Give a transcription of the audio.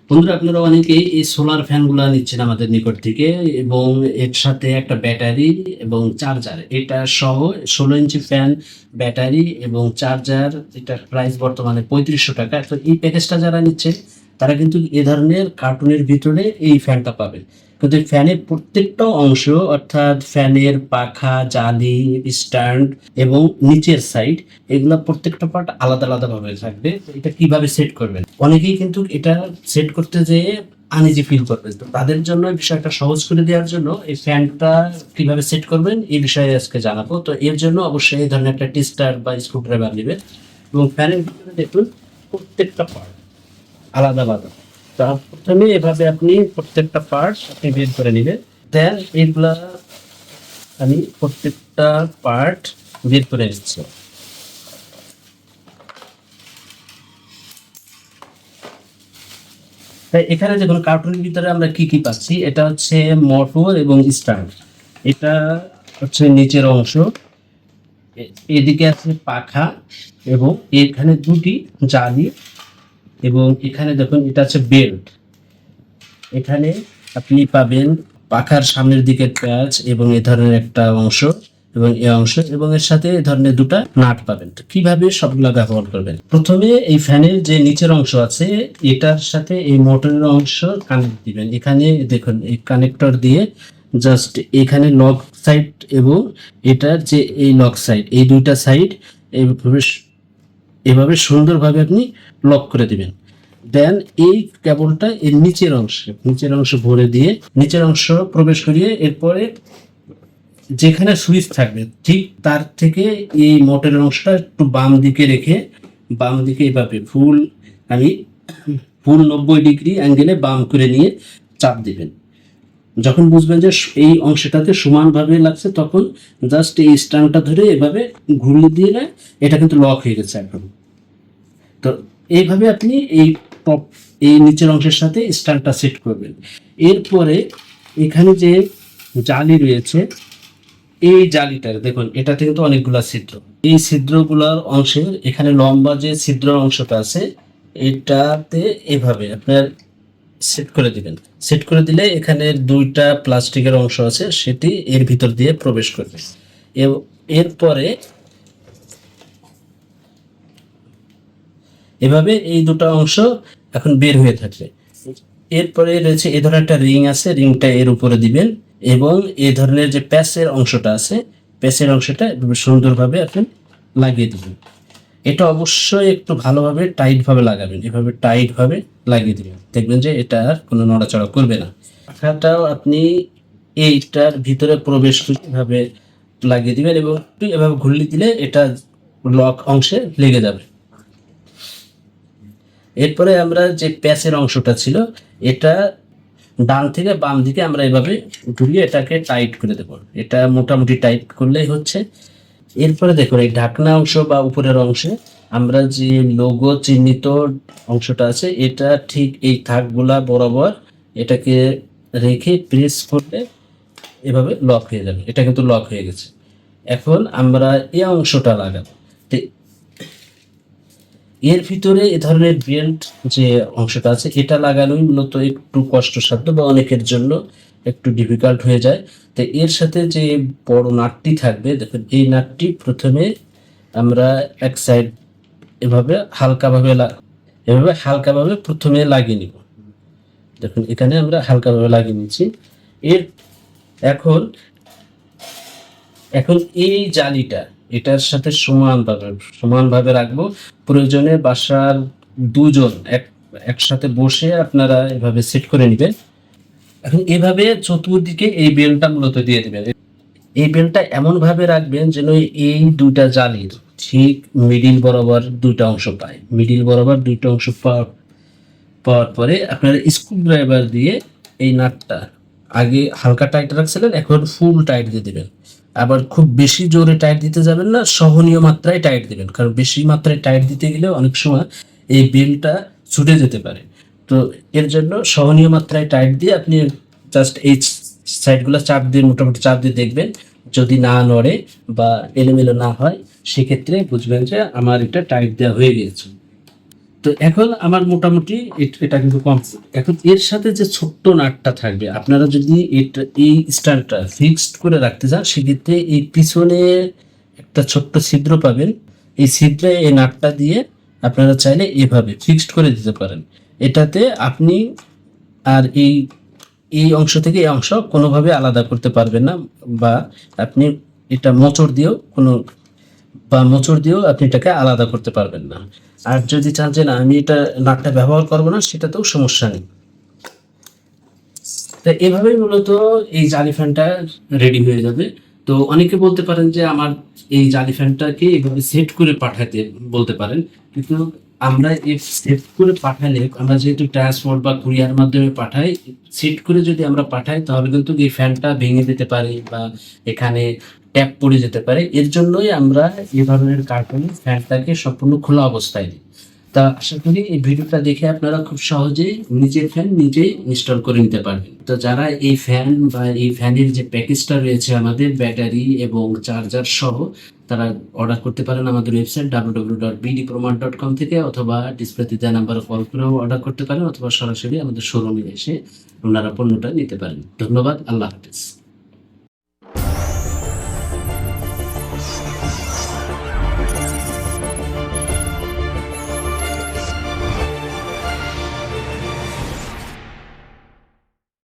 বন্ধুরা, আপনারা অনেকেই এই সোলার ফ্যানগুলা নিচ্ছেন আমাদের নিকট থেকে, এবং এর সাথে একটা ব্যাটারি এবং চার্জার, এটা সহ 16 ইঞ্চি ফ্যান, ব্যাটারি এবং চার্জার, এটার প্রাইস বর্তমানে 3500 টাকা। তো এই প্যাকেজটা যারা নিচ্ছে তারা কিন্তু এ ধরনের কার্টুনের ভিতরে এই ফ্যানটা পাবে। কিন্তু এই ফ্যানের প্রত্যেকটা অংশ, অর্থাৎ ফ্যানের পাখা, জালি, স্ট্যান্ড এবং নিচের সাইড, এগুলা প্রত্যেকটা পার্ট আলাদা আলাদা ভাবে থাকবে। তো এটা কিভাবে সেট করবেন, অনেকেই কিন্তু এটা সেট করতে যেয়ে আনইজি ফিল করবেন। তো তাদের জন্য এই বিষয়টা সহজ করে দেওয়ার জন্য এই ফ্যানটা কিভাবে সেট করবেন এই বিষয়ে আজকে জানাবো। তো এর জন্য অবশ্যই এই ধরনের একটা টিস্টার বা স্ক্রুড্রাইভার নেবেন, এবং ফ্যানের ভিতরে দেখুন প্রত্যেকটা পার্ট আলাদা আলাদা। তো প্রথমে এভাবে আপনি প্রত্যেকটা পার্ট আপনি বের করে নেবেন। দেন এইগুলা আমি প্রত্যেকটা পার্ট বের করে নিচ্ছি। তাই এখানে দেখুন কার্টুনের ভিতরে আমরা কি কি পাচ্ছি। এটা হচ্ছে মোটর এবং স্ট্যান্ড, এটা হচ্ছে নিচের অংশ, এদিকে আছে পাখা, এবং এখানে দুটি জালি, এবং এখানে দেখুন এটা আছে বেল্ট। এখানে আপনি পাবেন পাখার সামনের দিকের প্যাচ এবং এ ধরনের একটা অংশ, এবং এই অংশ, এবং এর সাথে এ ধরনের দুটা নাট পাবেন। তো কিভাবে সবগুলা ব্যবহার করবেন, প্রথমে এই ফ্যানের যে নিচের অংশ আছে এটার সাথে এই মোটরের অংশ কানেক্ট দিবেন। এখানে দেখুন এই কানেক্টর দিয়ে জাস্ট এখানে লক সাইড এবং এটার যে এই লক সাইড, এই দুইটা সাইড এইভাবে এভাবে সুন্দরভাবে আপনি লক করে দিবেন। দেন এই কেবলটা এর নিচের অংশ ভরে দিয়ে নিচের অংশ প্রবেশ করিয়ে, এরপরে যেখানে সুইচ থাকবে ঠিক তার থেকে এই মোটরের অংশটা একটু বাম দিকে রেখে, বাম দিকে এভাবে আমি ফুল 90 ডিগ্রি অ্যাঙ্গেলে বাম করে নিয়ে চাপ দিবেন। যখন বুঝবেন যে এই অংশটাতে সমানভাবে লাগছে, তখন জাস্ট এই স্ট্যান্ডটা ধরে এভাবে ঘুরিয়ে দিলে এটা কিন্তু লক হয়ে গেছে এখন। তো এইভাবে আপনি এই টপ এই নিচের অংশের সাথে স্ট্যান্ডটা সেট করবেন। এরপরে এখানে যে জালি রয়েছে, এই জালিটার দেখুন এটাতে কিন্তু অনেকগুলা ছিদ্র। এই ছিদ্রগুলোর অংশের এখানে লম্বা যে ছিদ্র অংশটা আছে, এটাতে এভাবে আপনার সেট করে দিবেন। সেট করে দিলে এখানে দুইটা প্লাস্টিকের অংশ আছে, সেটি এর ভিতর দিয়ে প্রবেশ করবে। এরপরে এভাবে এই দুটো অংশ এখন বের হয়ে থাকবে। এরপরে রয়েছে এ ধরনের একটা রিং আছে, রিংটা এর উপরে দিবেন, এবং এ ধরনের যে প্যাচের অংশটা আছে, প্যাচের অংশটা সুন্দরভাবে আপনি লাগিয়ে দিবেন। এটা অবশ্যই একটু ভালোভাবে টাইট ভাবে লাগাবেন, এভাবে টাইট ভাবে লাগিয়ে দিবেন, দেখবেন যে এটা আর কোনো নড়াচড়া করবে না। পাখাটাও আপনি এইটার ভিতরে প্রবেশ করে এভাবে লাগিয়ে দিবেন, এবং একটু এভাবে ঘুরলে দিলে এটা লক অংশে লেগে যাবে। এরপরে আমরা যে প্যাচের অংশটা ছিল, এটা ডান থেকে বাম দিকে আমরা এভাবে ঘুরিয়ে এটাকে টাইট করে দেবো। এটা মোটামুটি টাইট করলেই হচ্ছে। এরপরে দেখুন এই ঢাকনা অংশ বা উপরের অংশে আমরা যে লোগো চিহ্নিত অংশটা আছে, এটা ঠিক এই থাকগুলা বরাবর এটাকে রেখে প্রেস করলে এভাবে লক হয়ে যাবে। এটা কিন্তু লক হয়ে গেছে। এখন আমরা এই অংশটা লাগাবো। তো এর ভিতরে এ ধরনের বেল্ট যে অংশটা আছে, এটা লাগানোই মূলত একটু কষ্টসাধ্য বা অনেকের জন্য একটু ডিফিকাল্ট হয়ে যায়। তো এর সাথে যে বড় নাটটি থাকবে, দেখুন এই নাটটি প্রথমে আমরা এক সাইড এভাবে হালকাভাবে প্রথমে লাগিয়ে নিব। দেখুন এখানে আমরা হালকাভাবে লাগিয়ে নিচ্ছি। এর এখন এখন এই জালিটা এটার সাথে সমানভাবে রাখবো। প্রয়োজনে বাসার দুজন একসাথে বসে আপনারা এভাবে সেট করে নেবেন। এখন এভাবে চতুর্দিকে এই বেলটা মূলত দিয়ে দিবেন। এই বেলটা এমন ভাবে রাখবেন যেন এই দুইটা জালির ঠিক মিডিল বরাবর দুইটা অংশ পায়। মিডিল বরাবর দুইটা অংশ পাওয়ার পরে আপনারা স্ক্রু ড্রাইভার দিয়ে এই নাটটা আগে হালকা টাইট রাখছিলেন, এখন ফুল টাইট দিয়ে দিবেন। আবার খুব বেশি জোরে টাইট দিতে যাবেন না, সহনীয় মাত্রায় টাইট দিবেন, কারণ বেশি মাত্রায় টাইট দিতে গেলে অনেক সময় এই বেলটা ছুটে যেতে পারে। তো এর জন্য সহনীয় মাত্রায় টাইট দিয়ে আপনি জাস্ট এই সাইডগুলো মোটামুটি চাপ দিয়ে দেখবেন, যদি না নড়ে বা এলোমেলো না হয়, সেক্ষেত্রে বুঝবেন যে আমার এটা টাইট দেওয়া হয়ে গিয়েছে। তো এখন আমার মোটামুটি এটা কিন্তু কমপ্লিট। এখন এর সাথে যে ছোট্ট নাটটা থাকবে, আপনারা যদি এটা এই স্ট্যান্ডটা ফিক্সড করে রাখতে চান, সেক্ষেত্রে এই পিছনে একটা ছোট্ট ছিদ্র পাবেন। এই ছিদ্রে এই নাটটা দিয়ে আপনারা চাইলে এভাবে ফিক্সড করে দিতে পারেন। এটাতে আপনি আর এই অংশ থেকে এই অংশ কোনোভাবে আলাদা করতে পারবেন না, বা আপনি এটা মোচড় দিয়েও আপনি এটাকে আলাদা করতে পারবেন না। আর যদি চান যে না আমি এটা নাটটা ব্যবহার করবো না, সেটাতেও সমস্যা নেই। তা এভাবেই মূলত এই জালি ফ্যানটা রেডি হয়ে যাবে। তো অনেকে বলতে পারেন যে আমার এই জালি ফ্যানটাকে এভাবে সেট করে পাঠাতে বলতে পারেন, কিন্তু আমরা এই সেট করে পাঠালে, আমরা যেহেতু ট্রান্সপোর্ট বা কুরিয়ার মাধ্যমে পাঠাই, সেট করে যদি আমরা পাঠাই তাহলে কিন্তু এই ফ্যানটা ভেঙে যেতে পারে বা এখানে ট্যাপ পড়ে যেতে পারে। এর জন্যই আমরা এই ধরনের কার্টুনে ফ্যানটাকে সম্পূর্ণ খোলা অবস্থায় দিই। তা আশা করি এই ভিডিওটা দেখে আপনারা খুব সহজেই নিজের ফ্যান নিজেই ইনস্টল করে নিতে পারবেন। তো যারা এই ফ্যান বা এই ফ্যানের যে প্যাকেজটা রয়েছে আমাদের, ব্যাটারি এবং চার্জার সহ, তারা অর্ডার করতে পারেন আমাদের ওয়েবসাইট www.bdproman.com থেকে, অথবা ডিসপ্লেতে দেওয়া নাম্বারে কল করেও অর্ডার করতে পারেন, অথবা সরাসরি আমাদের শোরুমে এসে আপনারা পণ্যটা নিতে পারেন। ধন্যবাদ। আল্লাহ হাফেজ।